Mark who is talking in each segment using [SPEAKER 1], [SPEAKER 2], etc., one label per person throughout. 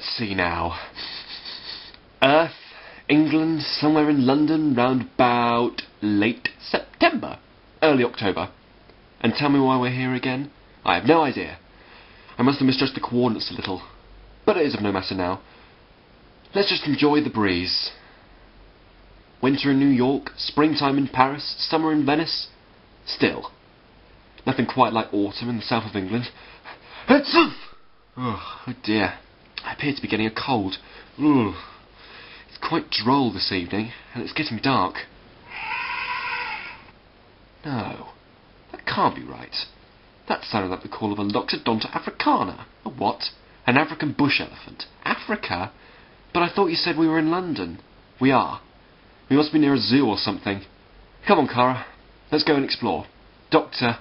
[SPEAKER 1] let's see now. Earth, England, somewhere in London, round about late September, early October. And tell me why we're here again? I have no idea. I must have misjudged the coordinates a little. But it is of no matter now. Let's just enjoy the breeze. Winter in New York, springtime in Paris, summer in Venice. Still, nothing quite like autumn in the south of England. Oh dear, I appear to be getting a cold. Ugh. It's quite droll this evening, and it's getting dark. No, that can't be right. That sounded like the call of a Loxodonta africana. A what? An African bush elephant. Africa? But I thought you said we were in London. We are. We must be near a zoo or something. Come on, Cara. Let's go and explore. Doctor,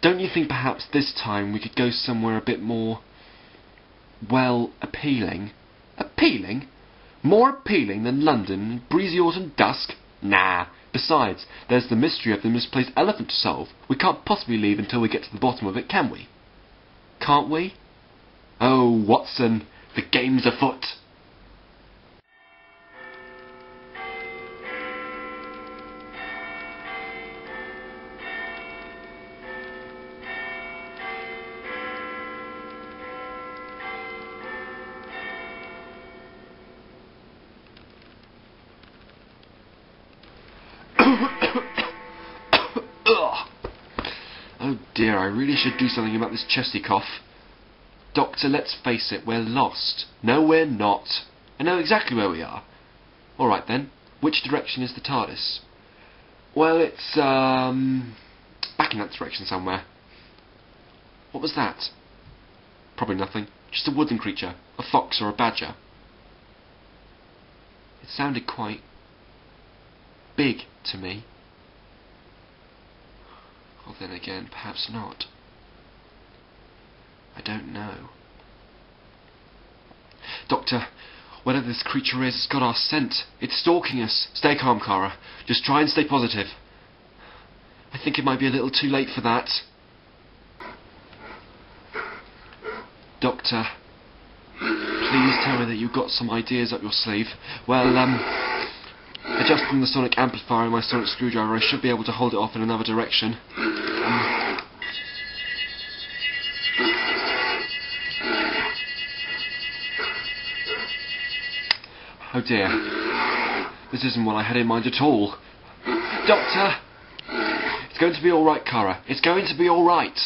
[SPEAKER 1] don't you think perhaps this time we could go somewhere a bit more, well, appealing? Appealing? More appealing than London in breezy autumn dusk? Nah. Besides, there's the mystery of the misplaced elephant to solve. We can't possibly leave until we get to the bottom of it, can we? Can't we? Oh, Watson, the game's afoot. Oh dear, I really should do something about this chesty cough. Doctor, let's face it, we're lost. No, we're not. I know exactly where we are. Alright then, which direction is the TARDIS? Well, it's, back in that direction somewhere. What was that? Probably nothing. Just a woodland creature. A fox or a badger. It sounded quite big to me. Well, then again, perhaps not. I don't know. Doctor, whatever this creature is, it's got our scent. It's stalking us. Stay calm, Cara. Just try and stay positive. I think it might be a little too late for that. Doctor, please tell me that you've got some ideas up your sleeve. Well, adjusting the sonic amplifier and my sonic screwdriver, I should be able to hold it off in another direction. Oh dear. This isn't what I had in mind at all. Doctor! It's going to be alright, Cara. It's going to be alright.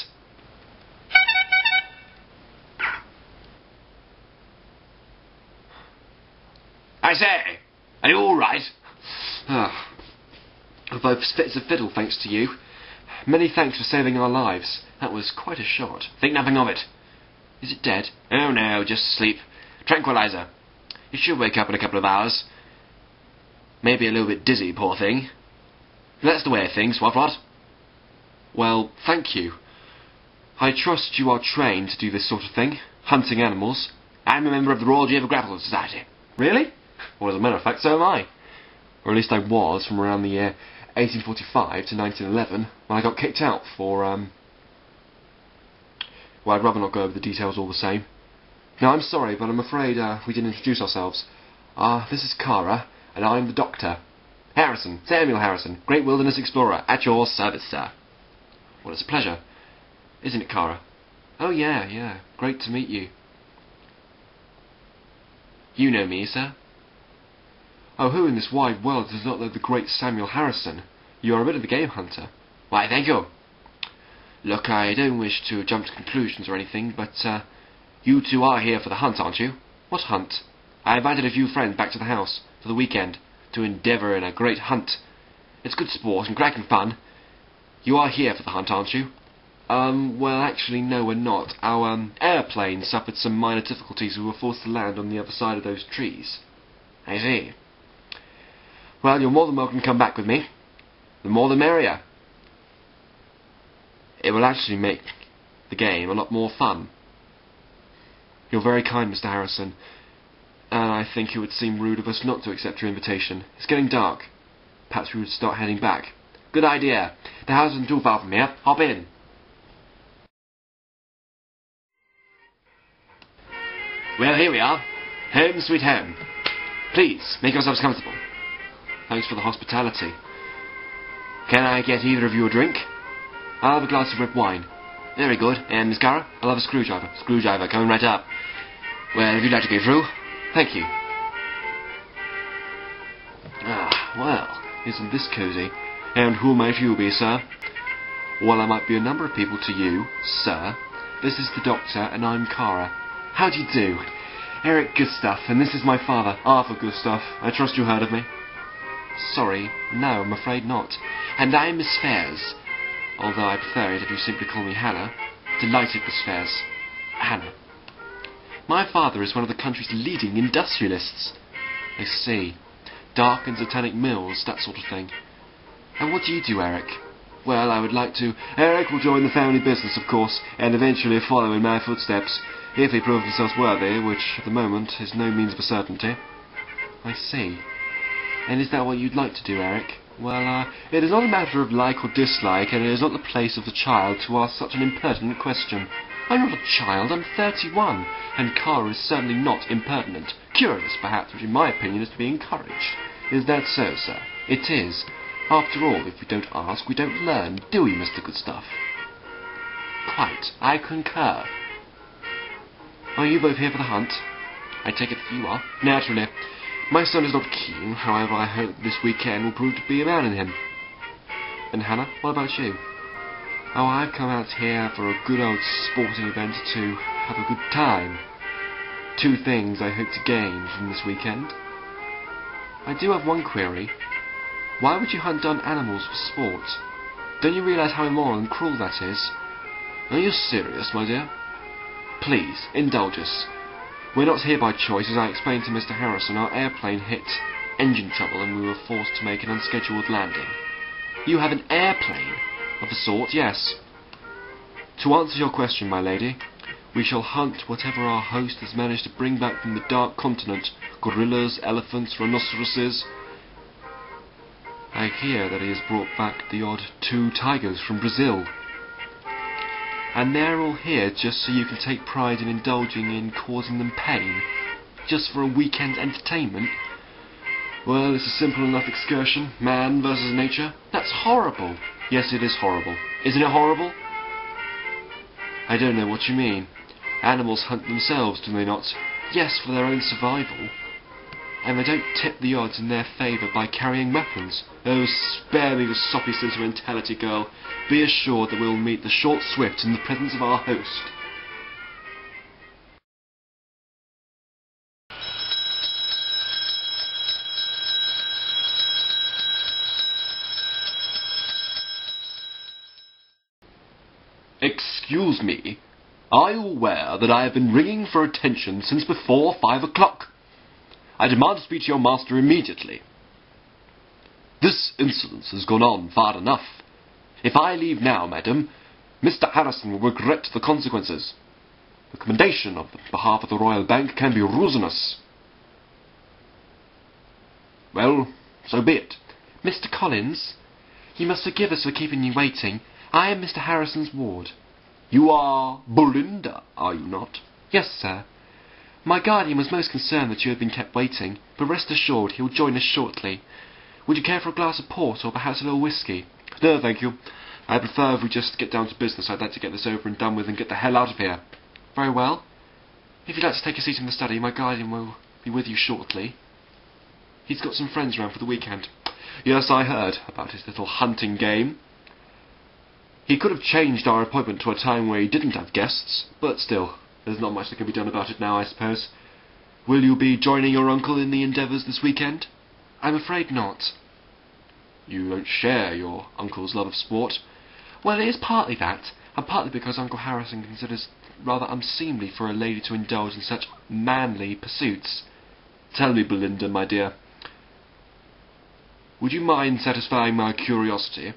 [SPEAKER 1] I say! Are you alright? Both fit as a fiddle, thanks to you. Many thanks for saving our lives. That was quite a shot. Think nothing of it. Is it dead? Oh no, just asleep. Tranquilizer. He should wake up in a couple of hours. Maybe a little bit dizzy, poor thing. That's the way of things, what? Well, thank you. I trust you are trained to do this sort of thing, hunting animals. I'm a member of the Royal Geographical Society. Really? Well, as a matter of fact, so am I. Or at least I was from around the year 1845 to 1911, when I got kicked out for, well, I'd rather not go over the details all the same. Now, I'm sorry, but I'm afraid we didn't introduce ourselves. This is Cara, and I'm the Doctor. Harrison, Samuel Harrison, Great Wilderness Explorer, at your service, sir. Well, it's a pleasure. Isn't it, Cara? Oh, yeah, great to meet you. You know me, sir? Oh, who in this wide world does not know the great Samuel Harrison? You are a bit of a game hunter. Why, thank you. Look, I don't wish to jump to conclusions or anything, but, you two are here for the hunt, aren't you? What hunt? I invited a few friends back to the house for the weekend to endeavour in a great hunt. It's good sport and cracking fun. You are here for the hunt, aren't you? Well, actually, no, we're not. Our, airplane suffered some minor difficulties. We were forced to land on the other side of those trees. I see. Well, you're more than welcome to come back with me. The more the merrier. It will actually make the game a lot more fun. You're very kind, Mr. Harrison, and I think it would seem rude of us not to accept your invitation. It's getting dark. Perhaps we would start heading back. Good idea. The house isn't too far from here. Hop in. Well, here we are. Home, sweet home. Please, make yourselves comfortable. Thanks for the hospitality. Can I get either of you a drink? I'll have a glass of red wine. Very good. And Miss Cara, I'll have a screwdriver. Screwdriver, coming right up. Well, if you'd like to go through, thank you. Ah, well, isn't this cosy? And who might you be, sir? Well, I might be a number of people to you, sir. This is the doctor, and I'm Cara. How do you do? Eric Gustav, and this is my father, Arthur Gustav. I trust you heard of me? Sorry, no, I'm afraid not. And I'm Miss Fairs. Although I prefer it if you simply call me Hannah. Delighted, Miss Fairs. Hannah. My father is one of the country's leading industrialists. I see. Dark and satanic mills, that sort of thing. And what do you do, Eric? Well, I would like to... Eric will join the family business, of course, and eventually follow in my footsteps, if they prove themselves worthy, which, at the moment, is no means of a certainty. I see. And is that what you'd like to do, Eric? Well, it is not a matter of like or dislike, and it is not the place of the child to ask such an impertinent question. I'm not a child, I'm 31, and Cara is certainly not impertinent. Curious, perhaps, which in my opinion is to be encouraged. Is that so, sir? It is. After all, if we don't ask, we don't learn, do we, Mr. Goodstuff? Quite. I concur. Are you both here for the hunt? I take it that you are. Naturally. My son is not keen, however I hope this weekend will prove to be a man in him. And Hannah, what about you? Oh, I've come out here for a good old sporting event to have a good time. 2 things I hope to gain from this weekend. I do have one query. Why would you hunt down animals for sport? Don't you realise how immoral and cruel that is? Are you serious, my dear? Please, indulge us. We're not here by choice. As I explained to Mr. Harrison, our airplane hit engine trouble and we were forced to make an unscheduled landing. You have an airplane? Of the sort, yes. To answer your question, my lady, we shall hunt whatever our host has managed to bring back from the Dark Continent. Gorillas, elephants, rhinoceroses. I hear that he has brought back the odd 2 tigers from Brazil. And they're all here just so you can take pride in indulging in causing them pain? Just for a weekend entertainment? Well, it's a simple enough excursion. Man versus nature. That's horrible. Yes, it is horrible. Isn't it horrible? I don't know what you mean. Animals hunt themselves, do they not? Yes, for their own survival. And they don't tip the odds in their favour by carrying weapons. Oh, spare me the soppy sentimentality, girl. Be assured that we'll meet the short swift in the presence of our host. Excuse me. Are you aware that I have been ringing for attention since before 5 o'clock? I demand to speak to your master immediately. This insolence has gone on far enough. If I leave now, madam, Mr. Harrison will regret the consequences. The commendation on behalf of the Royal Bank can be ruinous. Well, so be it.
[SPEAKER 2] Mr. Collins, you must forgive us for keeping you waiting. I am Mr. Harrison's ward.
[SPEAKER 1] You are Belinda, are you not?
[SPEAKER 2] Yes, sir. My guardian was most concerned that you had been kept waiting, but rest assured he will join us shortly. Would you care for a glass of port, or perhaps a little whisky?
[SPEAKER 1] No, thank you. I prefer if we just get down to business. I'd like to get this over and done with and get the hell out of here.
[SPEAKER 2] Very well. If you'd like to take a seat in the study, my guardian will be with you shortly. He's got some friends around for the weekend.
[SPEAKER 1] Yes, I heard about his little hunting game. He could have changed our appointment to a time where he didn't have guests, but still, there's not much that can be done about it now, I suppose. Will you be joining your uncle in the endeavours this weekend?
[SPEAKER 2] I'm afraid not.
[SPEAKER 1] You don't share your uncle's love of sport?
[SPEAKER 2] Well, it is partly that, and partly because Uncle Harrison considers rather unseemly for a lady to indulge in such manly pursuits.
[SPEAKER 1] Tell me, Belinda, my dear, would you mind satisfying my curiosity?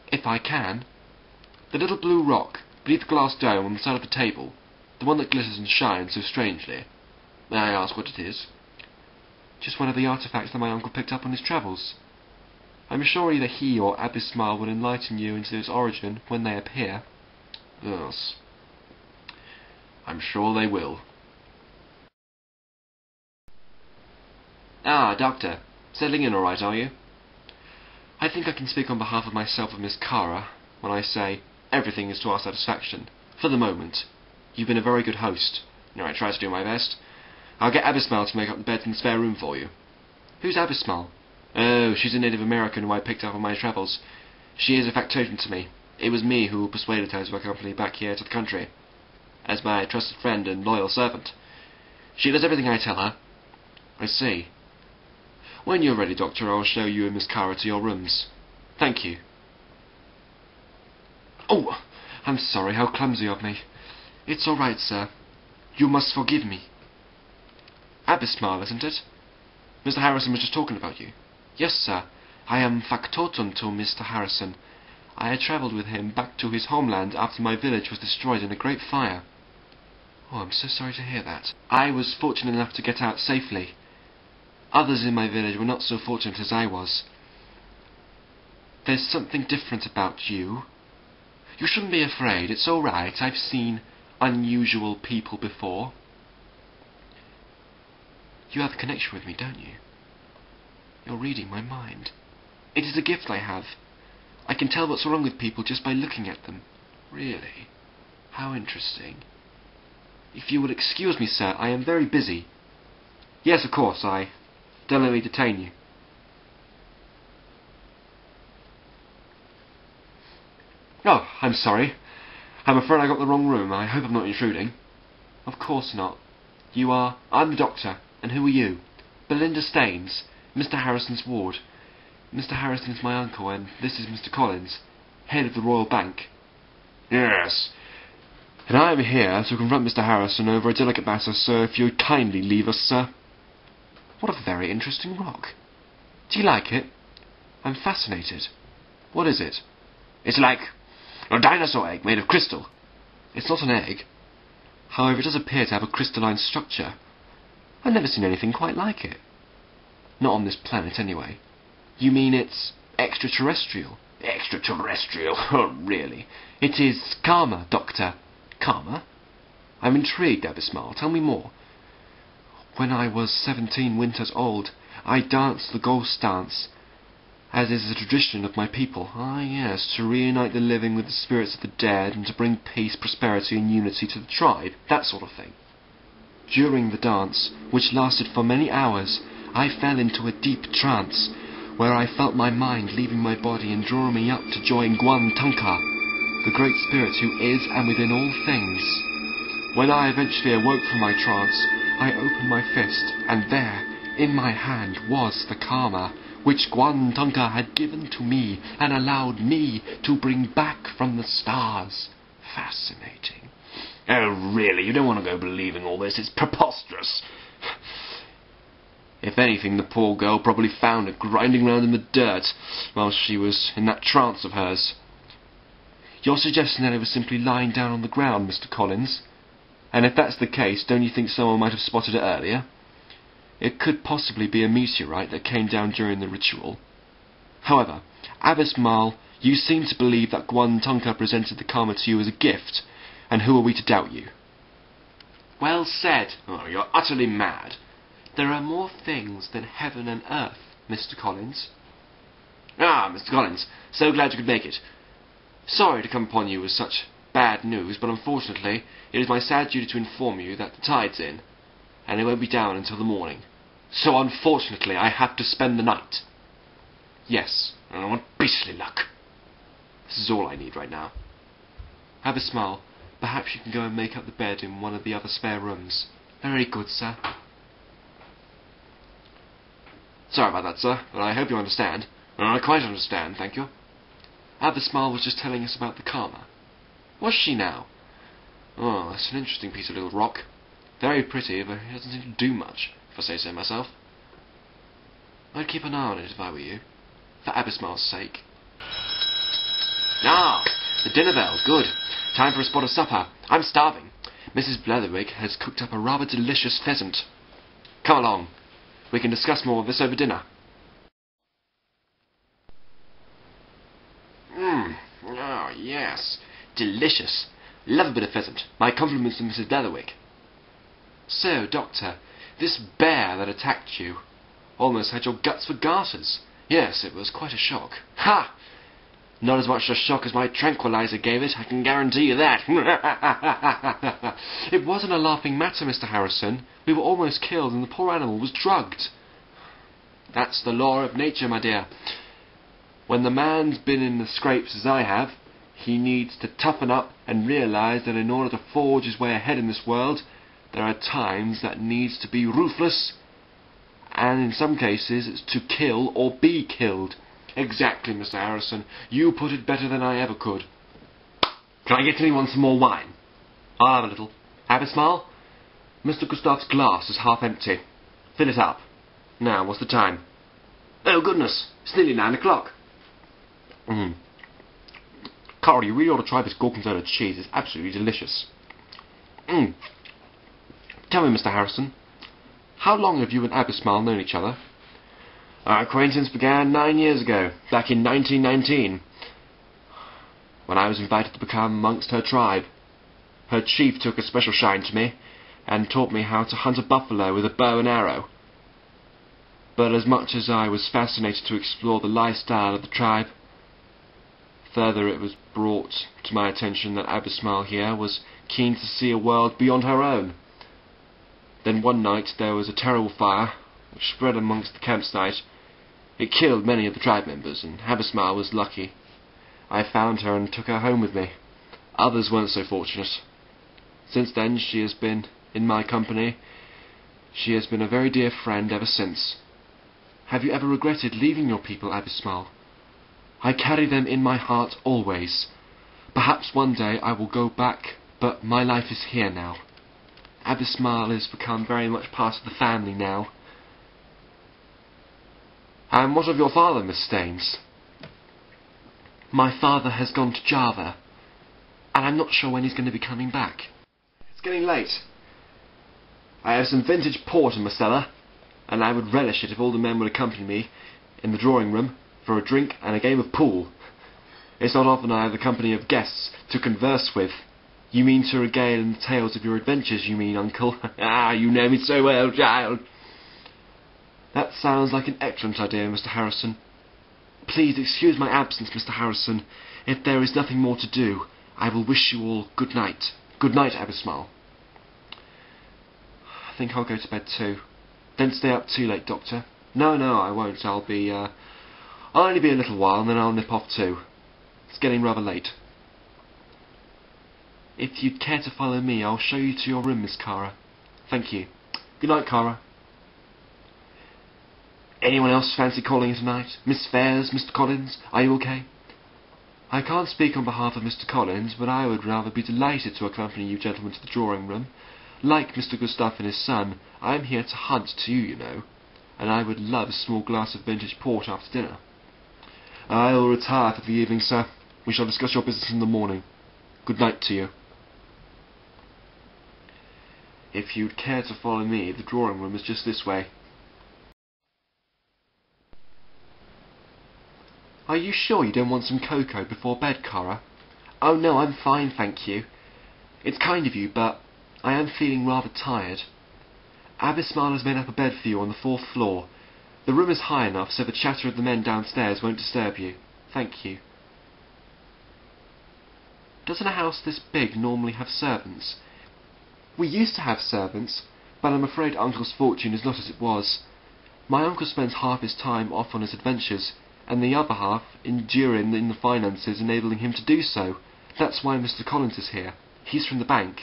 [SPEAKER 2] If I can.
[SPEAKER 1] The little blue rock beneath the glass dome on the side of the table, the one that glitters and shines so strangely. May I ask what it is?
[SPEAKER 2] Just one of the artefacts that my uncle picked up on his travels. I'm sure either he or Abismar will enlighten you into its origin when they appear.
[SPEAKER 1] Yes, I'm sure they will. Ah, Doctor. Settling in all right, are you? I think I can speak on behalf of myself and Miss Cara when I say everything is to our satisfaction. For the moment. You've been a very good host. I try to do my best. I'll get Abyssmal to make up the bed in the spare room for you. Who's Abyssmal? Oh, she's a Native American who I picked up on my travels. She is a factotum to me. It was me who persuaded her to accompany me back here to the country, as my trusted friend and loyal servant. She does everything I tell her. I see. When you're ready, Doctor, I'll show you and Miss Cara to your rooms. Thank you. Oh, I'm sorry, how clumsy of me. It's all right, sir. You must forgive me. Abyssmal, isn't it? Mr. Harrison was just talking about you. Yes, sir. I am factotum to Mr. Harrison. I had travelled with him back to his homeland after my village was destroyed in a great fire. Oh, I'm so sorry to hear that. I was fortunate enough to get out safely. Others in my village were not so fortunate as I was. There's something different about you. You shouldn't be afraid. It's all right. I've seen unusual people before. You have a connection with me, don't you? You're reading my mind. It is a gift I have. I can tell what's wrong with people just by looking at them. Really? How interesting. If you will excuse me, sir, I am very busy. Yes, of course, I don't let me detain you. Oh, I'm sorry. I'm afraid I got the wrong room. I hope I'm not intruding. Of course not. I'm the doctor. And who are you? Belinda Staines, Mr. Harrison's ward. Mr. Harrison is my uncle, and this is Mr. Collins, head of the Royal Bank. Yes. And I am here to confront Mr. Harrison over a delicate matter, so if you would kindly leave us, sir. What a very interesting rock. Do you like it? I'm fascinated. What is it? It's like a dinosaur egg made of crystal. It's not an egg. However, it does appear to have a crystalline structure. I've never seen anything quite like it. Not on this planet, anyway. You mean it's extraterrestrial? Extraterrestrial? Oh, really? It is Khama, Doctor. Khama? I'm intrigued, Abyssmal. Tell me more. When I was 17 winters old, I danced the ghost dance, as is the tradition of my people. Ah, yes, to reunite the living with the spirits of the dead, and to bring peace, prosperity, and unity to the tribe. That sort of thing. During the dance, which lasted for many hours, I fell into a deep trance, where I felt my mind leaving my body and drawing me up to join Guan Tunka, the great spirit who is and within all things. When I eventually awoke from my trance, I opened my fist, and there, in my hand, was the Khama, which Guan Tunka had given to me and allowed me to bring back from the stars. Fascinating. Oh, really? You don't want to go believing all this. It's preposterous. If anything, the poor girl probably found it grinding round in the dirt while she was in that trance of hers. You're suggesting that it was simply lying down on the ground, Mr. Collins? And if that's the case, don't you think someone might have spotted it earlier? It could possibly be a meteorite that came down during the ritual. However, Abyssmal, you seem to believe that Guan Tunka presented the Khama to you as a gift, and who are we to doubt you? Well said. Oh, you're utterly mad. There are more things than heaven and earth, Mr. Collins. Ah, Mr. Collins, so glad you could make it. Sorry to come upon you with such bad news, but unfortunately it is my sad duty to inform you that the tide's in, and it won't be down until the morning. So unfortunately I have to spend the night. Yes, and I want beastly luck. This is all I need right now. Abyssmal, perhaps you can go and make up the bed in one of the other spare rooms. Very good, sir. Sorry about that, sir, but I hope you understand. I quite understand, thank you. Abyssmal was just telling us about the Khama. Was she now? Oh, that's an interesting piece of little rock. Very pretty, but it doesn't seem to do much, if I say so myself. I'd keep an eye on it if I were you, for Abyssmal's sake. Ah, the dinner bell, good. Time for a spot of supper. I'm starving. Mrs. Bletherwick has cooked up a rather delicious pheasant. Come along. We can discuss more of this over dinner. Oh, yes. Delicious. Love a bit of pheasant. My compliments to Mrs. Bletherwick. So, Doctor, this bear that attacked you, Almost had your guts for garters. Yes, it was quite a shock. Ha! Not as much a shock as my tranquilizer gave it, I can guarantee you that.
[SPEAKER 2] It wasn't a laughing matter, Mr. Harrison. We were almost killed and the poor animal was drugged.
[SPEAKER 1] That's the law of nature, my dear. When the man's been in the scrapes as I have, he needs to toughen up and realise that in order to forge his way ahead in this world, there are times that needs to be ruthless, and in some cases it's to kill or be killed. Exactly, Mr. Harrison. You put it better than I ever could. Can I get anyone some more wine? I'll have a little. Have a smile? Mr. Gustav's glass is half empty. Fill it up. Now, what's the time? Oh, goodness. It's nearly 9 o'clock. Carl, you really ought to try this gorgonzola cheese. It's absolutely delicious. Tell me, Mr. Harrison, how long have you and Abbesmile known each other? Our acquaintance began 9 years ago, back in 1919, when I was invited to become amongst her tribe. Her chief took a special shine to me, and taught me how to hunt a buffalo with a bow and arrow. But as much as I was fascinated to explore the lifestyle of the tribe, further it was brought to my attention that Abbesmile here was keen to see a world beyond her own. Then one night there was a terrible fire, which spread amongst the campsite. It killed many of the tribe members, and Abbesmile was lucky. I found her and took her home with me. Others weren't so fortunate. Since then she has been in my company. She has been a very dear friend ever since. Have you ever regretted leaving your people, Abbesmile? I carry them in my heart always. Perhaps one day I will go back, but my life is here now. Abbesmile has become very much part of the family now. And what of your father, Miss Staines? My father has gone to Java, and I'm not sure when he's going to be coming back. It's getting late. I have some vintage port in my cellar, and I would relish it if all the men would accompany me in the drawing room for a drink and a game of pool. It's not often I have the company of guests to converse with. You mean to regale in the tales of your adventures, you mean, Uncle? Ah, you know me so well, child. That sounds like an excellent idea, Mr. Harrison. Please excuse my absence, Mr. Harrison. If there is nothing more to do, I will wish you all good night. Good night, Abbesmile. I think I'll go to bed too. Don't stay up too late, Doctor. No, I won't. I'll only be a little while, and then I'll nip off too. It's getting rather late. If you'd care to follow me, I'll show you to your room, Miss Cara. Thank you. Good night, Cara. Anyone else fancy calling in tonight? Miss Fairs, Mr. Collins, are you okay? I can't speak on behalf of Mr. Collins, but I would rather be delighted to accompany you gentlemen to the drawing room. Like Mr. Gustav and his son, I am here to hunt too, you know, and I would love a small glass of vintage port after dinner. I'll retire for the evening, sir. We shall discuss your business in the morning. Good night to you. If you'd care to follow me, the drawing room is just this way. Are you sure you don't want some cocoa before bed, Cara? Oh no, I'm fine, thank you. It's kind of you, but I am feeling rather tired. Abbesmile has made up a bed for you on the 4th floor. The room is high enough so the chatter of the men downstairs won't disturb you. Thank you. Doesn't a house this big normally have servants? We used to have servants, but I'm afraid Uncle's fortune is not as it was. My uncle spends half his time off on his adventures, and the other half enduring in the finances enabling him to do so. That's why Mr. Collins is here. He's from the bank.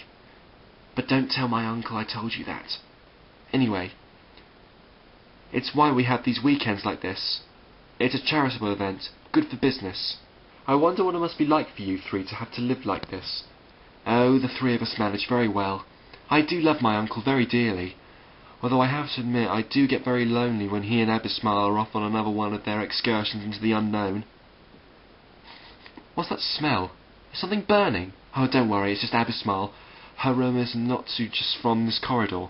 [SPEAKER 1] But don't tell my uncle I told you that. Anyway, it's why we have these weekends like this. It's a charitable event, good for business. I wonder what it must be like for you three to have to live like this. Oh, the three of us manage very well. I do love my uncle very dearly, although I have to admit I do get very lonely when he and Abbesmile are off on another one of their excursions into the unknown. What's that smell? Is something burning? Oh, don't worry, it's just Abbesmile. Her room is not too just from this corridor.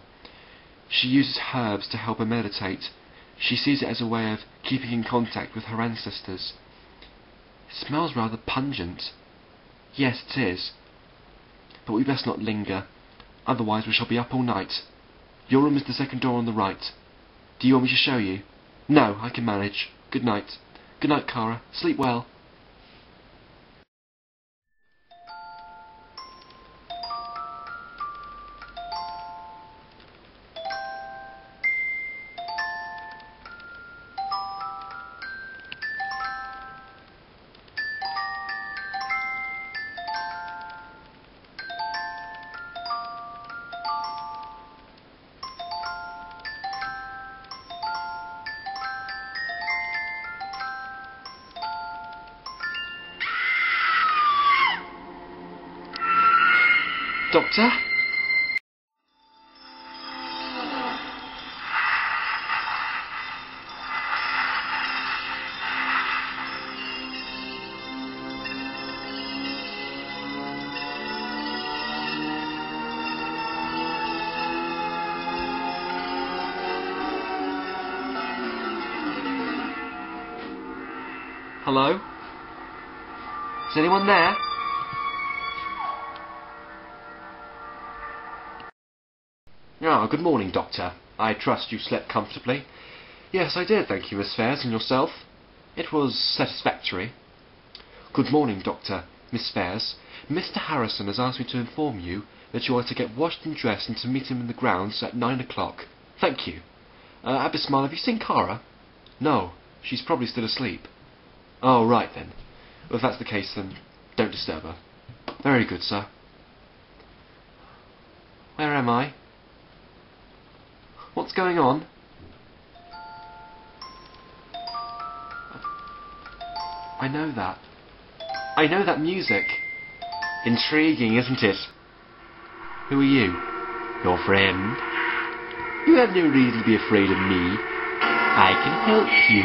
[SPEAKER 1] She uses herbs to help her meditate. She sees it as a way of keeping in contact with her ancestors. It smells rather pungent. Yes, it is. But we best not linger, otherwise we shall be up all night. Your room is the second door on the right. Do you want me to show you?
[SPEAKER 2] No, I can manage. Good night. Good night, Cara. Sleep well. Doctor? Hello? Is anyone there? Ah, good morning, Doctor. I trust you slept comfortably. Yes, I did, thank you, Miss Fairs, and yourself? It was satisfactory. Good morning, Doctor. Miss Fairs. Mr. Harrison has asked me to inform you that you are to get washed and dressed and to meet him in the grounds at 9 o'clock. Thank you. Abismal, have you seen Cara? No, she's probably still asleep. Oh, right then. Well, if that's the case, then don't disturb her. Very good, sir. Where am I? What's going on? I know that. I know that music. Intriguing, isn't it? Who are you? Your friend? You have no reason to be afraid of me. I can help you.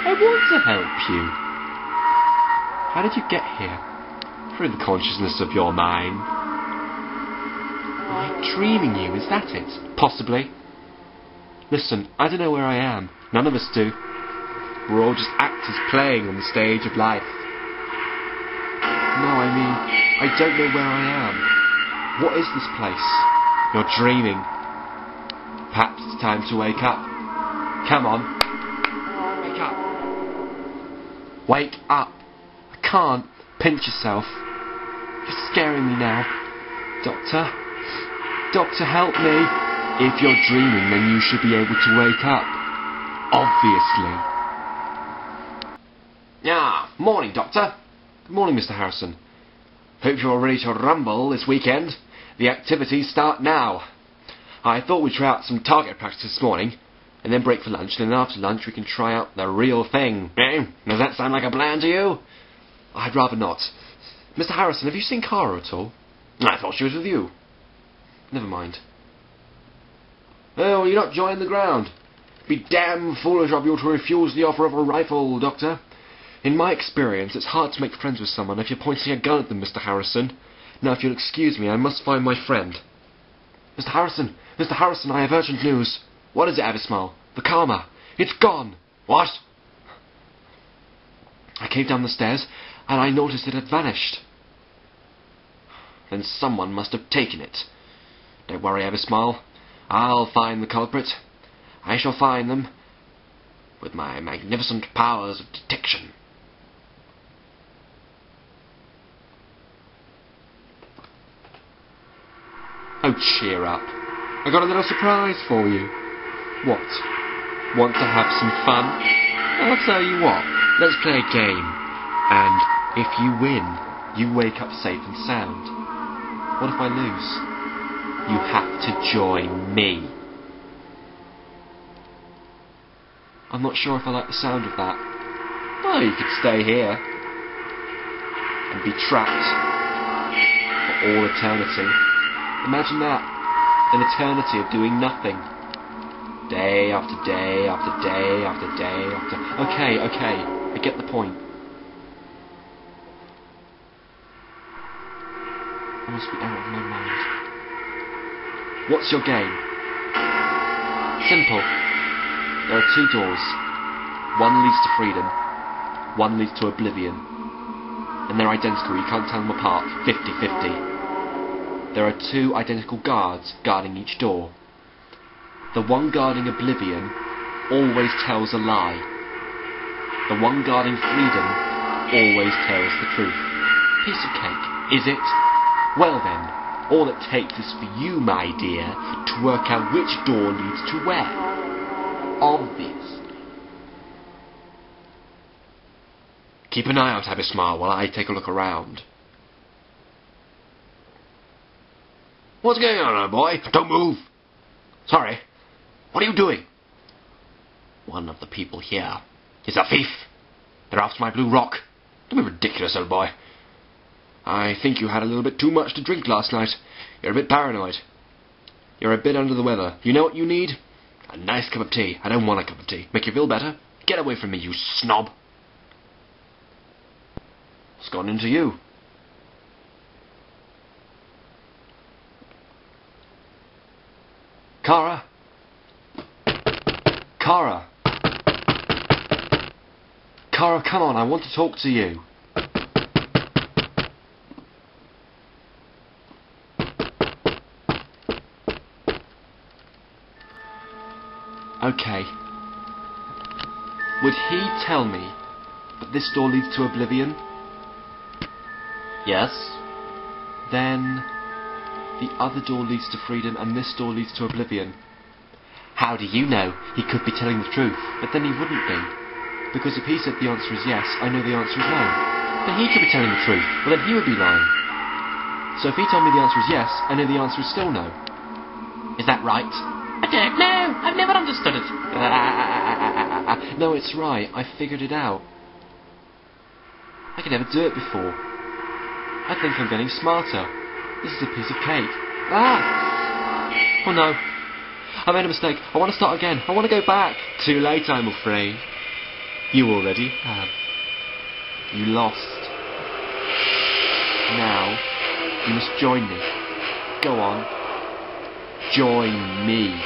[SPEAKER 2] I want to help you. How did you get here? Through the consciousness of your mind. Am I dreaming you? Is that it? Possibly. Listen, I don't know where I am. None of us do. We're all just actors playing on the stage of life. No, I mean, I don't know where I am. What is this place? You're dreaming. Perhaps it's time to wake up. Come on. Wake up. Wake up. I can't. Pinch yourself. You're scaring me now. Doctor? Doctor, help me. If you're dreaming, then you should be able to wake up. Obviously. Ah, morning, Doctor. Good morning, Mr. Harrison. Hope you're ready to rumble this weekend. The activities start now. I thought we'd try out some target practice this morning, and then break for lunch, and then after lunch we can try out the real thing. Does that sound like a plan to you? I'd rather not. Mr. Harrison, have you seen Cara at all? I thought she was with you. Never mind. Oh, well, you're not joining the ground. Be damn foolish of you to refuse the offer of a rifle, Doctor. In my experience, it's hard to make friends with someone if you're pointing a gun at them, Mr. Harrison. Now, if you'll excuse me, I must find my friend. Mr. Harrison! Mr. Harrison, I have urgent news. What is it, Abismal? The Khama. It's gone. What? I came down the stairs, and I noticed it had vanished. Then someone must have taken it. Don't worry, Abismal. I'll find the culprit. I shall find them with my magnificent powers of detection. Oh, cheer up. I got a little surprise for you. What? Want to have some fun? I'll tell you what. Let's play a game. And if you win, you wake up safe and sound. What if I lose? You have to join me. I'm not sure if I like the sound of that. Oh, you could stay here and be trapped for all eternity. Imagine that. An eternity of doing nothing. Day after day after day after day after... Okay, I get the point. I must be out of my mind. What's your game? Simple. There are two doors. One leads to freedom. One leads to oblivion. And they're identical. You can't tell them apart. 50-50. There are two identical guards guarding each door. The one guarding oblivion
[SPEAKER 1] always tells a lie. The one guarding freedom always tells the truth. Piece of cake, is it? Well then, all it takes is for you, my dear, to work out which door leads to where. Obvious. Keep an eye out, Abismar, while I take a look around. What's going on, old boy? Don't move! Sorry. What are you doing? One of the people here is a thief. They're after my blue rock. Don't be ridiculous, old boy. I think you had a little bit too much to drink last night. You're a bit paranoid. You're a bit under the weather. You know what you need? A nice cup of tea. I don't want a cup of tea. Make you feel better? Get away from me, you snob. What's gone into you? Kara? Kara? Kara, come on, I want to talk to you. Okay. Would he tell me that this door leads to oblivion? Yes. Then the other door leads to freedom and this door leads to oblivion. How do you know? He could be telling the truth, but then he wouldn't be. Because if he said the answer is yes, I know the answer is no. But he could be telling the truth, well then he would be lying. So if he told me the answer is yes, I know the answer is still no. Is that right? I don't know. I've never understood it. No, it's right. I figured it out. I could never do it before. I think I'm getting smarter. This is a piece of cake. Ah! Oh no. I made a mistake. I want to start again. I want to go back. Too late, I'm afraid. You already have. You lost. Now, you must join me. Go on. Join me.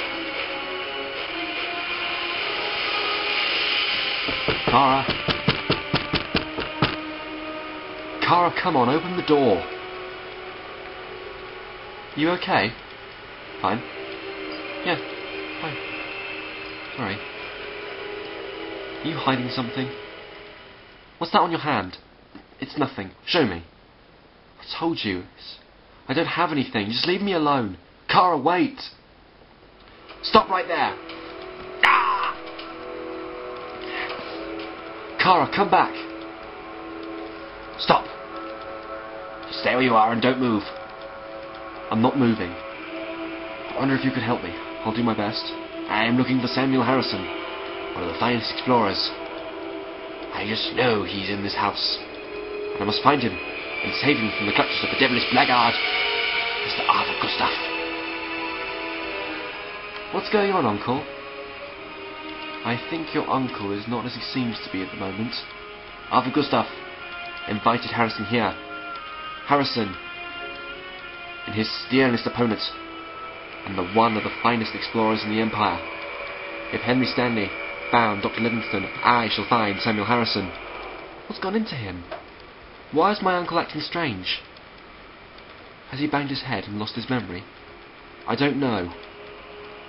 [SPEAKER 1] Kara. Kara, come on, open the door. You okay? Fine. Yeah, fine. Sorry. Are you hiding something? What's that on your hand? It's nothing. Show me. I told you. I don't have anything. Just leave me alone. Kara, wait! Stop right there! Ah! Kara, come back! Stop! Just stay where you are and don't move. I'm not moving. I wonder if you could help me. I'll do my best. I am looking for Samuel Harrison, one of the finest explorers. I just know he's in this house, and I must find him and save him from the clutches of the devilish blackguard, Mr. Arthur Gustav. What's going on, Uncle? I think your uncle is not as he seems to be at the moment. Arthur Gustav invited Harrison here. Harrison, and his dearest opponent, and the one of the finest explorers in the Empire. If Henry Stanley found Dr. Livingstone, I shall find Samuel Harrison. What's gone into him? Why is my uncle acting strange? Has he banged his head and lost his memory? I don't know.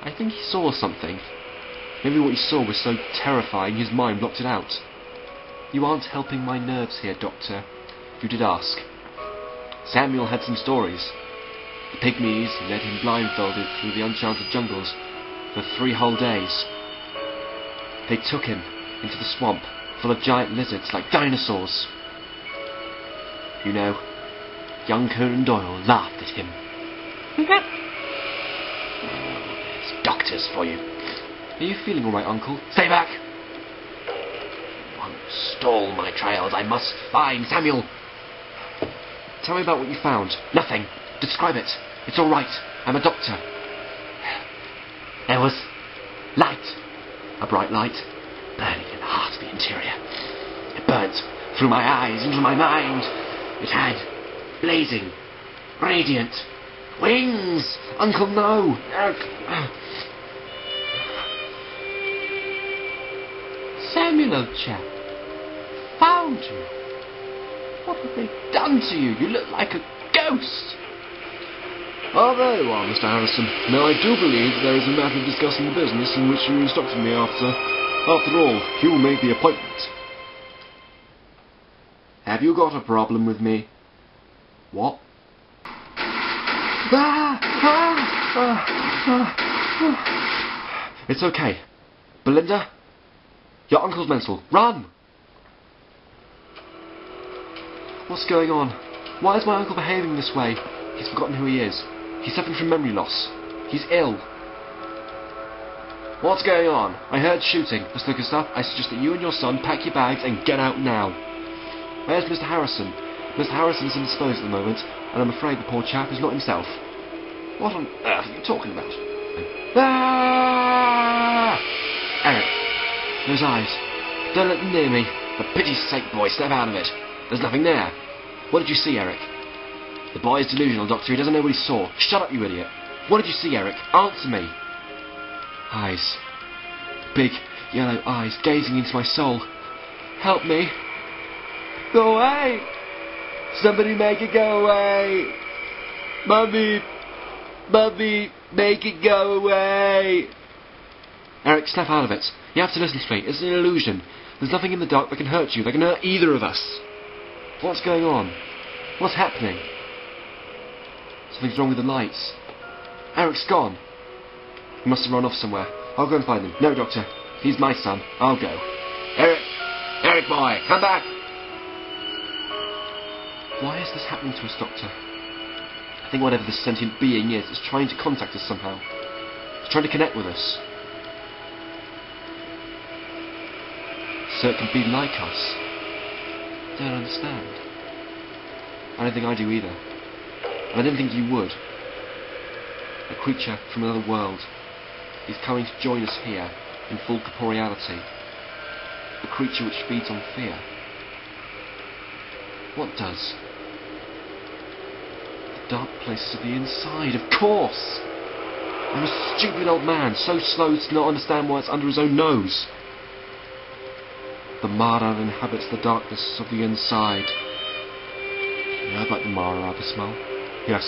[SPEAKER 1] I think he saw something. Maybe what he saw was so terrifying his mind blocked it out. You aren't helping my nerves here, Doctor. You did ask. Samuel had some stories. The pygmies led him blindfolded through the uncharted jungles for 3 whole days. They took him into the swamp full of giant lizards like dinosaurs. You know, young Conan Doyle laughed at him. There's doctors for you. Are you feeling alright, Uncle? Stay back! Won't stall my trials. I must find Samuel. Tell me about what you found. Nothing. Describe it. It's all right. I'm a doctor. There was light. A bright light burning in the heart of the interior. It burnt through my eyes into my mind. It had blazing, radiant wings. Uncle, no. Samuel, old chap. Found you. What have they done to you? You look like a ghost. Ah, there you are, Mr. Harrison. Now, I do believe there is a matter of discussing the business in which you instructed me after. After all, you made the appointment. Have you got a problem with me? What? It's okay. Belinda? Your uncle's mental. Run! What's going on? Why is my uncle behaving this way? He's forgotten who he is. He's suffering from memory loss. He's ill. What's going on? I heard shooting. Mr. Lucasstuff, I suggest that you and your son pack your bags and get out now. Where's Mr. Harrison? Mr. Harrison's indisposed at the moment, and I'm afraid the poor chap is not himself. What on earth are you talking about? Ah! Eric, those eyes. Don't let them near me. For pity's sake, boy, snap out of it. There's nothing there. What did you see, Eric? The boy is delusional, Doctor. He doesn't know what he saw. Shut up, you idiot. What did you see, Eric? Answer me. Eyes. Big, yellow eyes gazing into my soul. Help me. Go away. Somebody make it go away. Mummy. Mummy, make it go away. Eric, snap out of it. You have to listen to me. It's an illusion. There's nothing in the dark that can hurt you. That can hurt either of us. What's going on? What's happening? Something's wrong with the lights. Eric's gone. He must have run off somewhere. I'll go and find him. No, Doctor. He's my son. I'll go. Eric! Eric, boy! Come back! Why is this happening to us, Doctor? I think whatever this sentient being is trying to contact us somehow. It's trying to connect with us. So it can be like us. I don't understand. I don't think I do either. I didn't think you would. A creature from another world is coming to join us here in full corporeality. A creature which feeds on fear. What does? The dark places of the inside, of course! I'm a stupid old man, so slow to not understand why it's under his own nose. The Mara inhabits the darkness of the inside. You heard about the Mara, Abismal? Yes,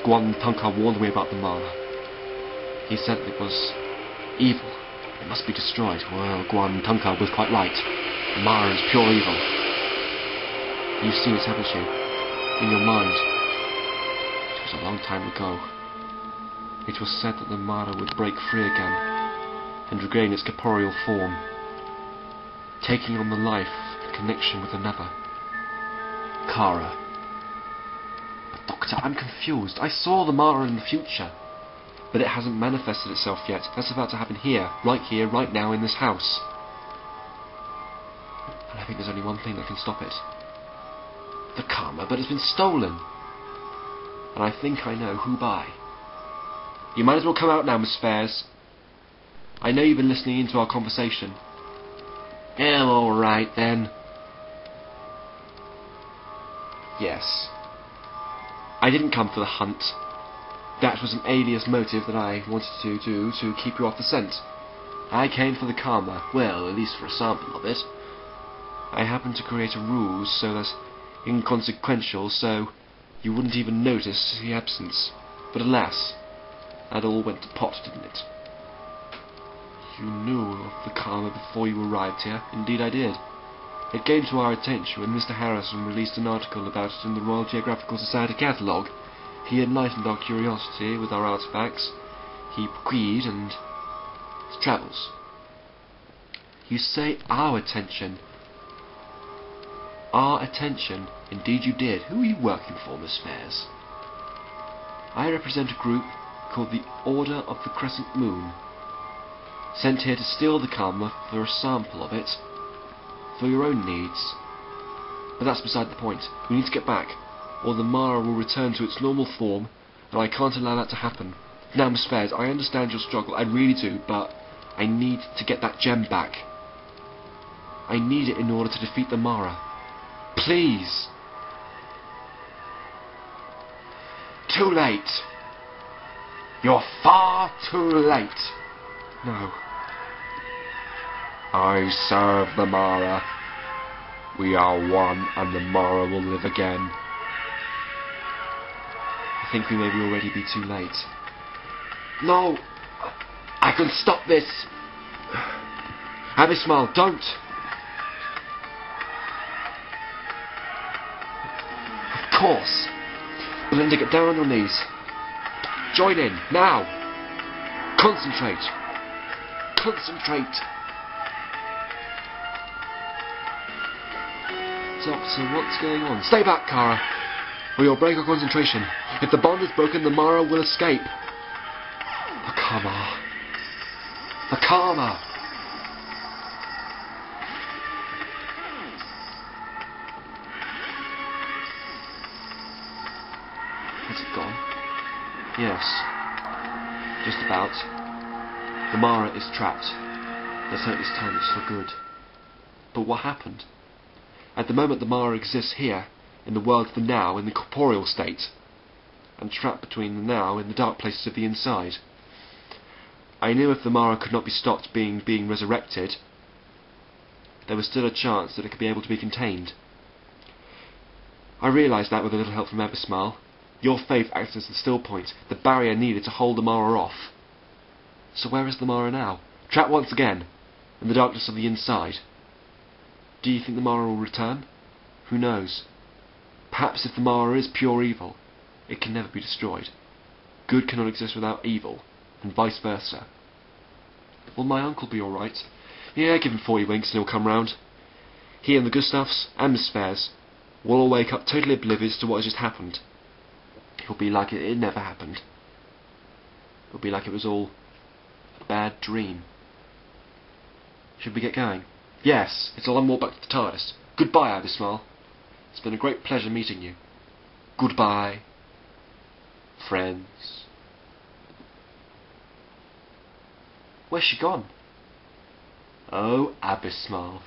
[SPEAKER 1] Guan Tunka warned me about the Mara. He said it was evil. It must be destroyed. Well, Guan Tunka was quite right. The Mara is pure evil. You've seen it, haven't you? In your mind. It was a long time ago. It was said that the Mara would break free again and regain its corporeal form, taking on the life in connection with another. Kara. But Doctor, I'm confused. I saw the Mara in the future, but it hasn't manifested itself yet. That's about to happen here, right now, in this house. And I think there's only one thing that can stop it. The Khama, but it's been stolen. And I think I know who by. You might as well come out now, Miss Fairs. I know you've been listening into our conversation. Yeah, alright then. Yes. I didn't come for the hunt. That was an alias motive that I wanted to do to keep you off the scent. I came for the Khama, well, at least for a sample of it. I happened to create a ruse so that inconsequential, so you wouldn't even notice the absence. But alas, that all went to pot, didn't it? You knew of the Khama before you arrived here. Indeed I did. It came to our attention when Mr. Harrison released an article about it in the Royal Geographical Society catalogue. He enlightened our curiosity with our artifacts. He bequeathed and his travels. You say our attention. Our attention. Indeed you did. Who are you working for, Miss Fairs? I represent a group called the Order of the Crescent Moon, sent here to steal the Khama for a sample of it, for your own needs. But that's beside the point. We need to get back, or the Mara will return to its normal form, and I can't allow that to happen. Now, Miss Fairs, I understand your struggle, I really do, but I need to get that gem back. I need it in order to defeat the Mara. Please! Too late! You're far too late! No. I serve the Mara. We are one, and the Mara will live again. I think we may already be too late. No! I can stop this! Abysmal, don't! Of course! Belinda, get down on your knees. Join in, now! Concentrate! Concentrate! Doctor, what's going on? Stay back, Kara, or you'll break our concentration. If the bond is broken, the Mara will escape. The Khama. The Khama! Has it gone? Yes. Just about. The Mara is trapped. Let's hope this time it's for good. But what happened? At the moment the Mara exists here, in the world of the now, in the corporeal state, and trapped between the now and the dark places of the inside. I knew if the Mara could not be stopped being resurrected, there was still a chance that it could be able to be contained. I realised that with a little help from Abysmal. Your faith acts as the still point, the barrier needed to hold the Mara off. So where is the Mara now? Trapped once again, in the darkness of the inside. Do you think the Mara will return? Who knows? Perhaps if the Mara is pure evil, it can never be destroyed. Good cannot exist without evil, and vice versa. Will my uncle be alright? Yeah, give him 40 winks and he'll come round. He and the Gustavs and Miss Fairs will all wake up totally oblivious to what has just happened. It'll be like it never happened. It'll be like it was all a bad dream. Should we get going? Yes, it's a long walk back to the TARDIS. Goodbye, Abysmal. It's been a great pleasure meeting you. Goodbye, friends. Where's she gone? Oh, Abysmal.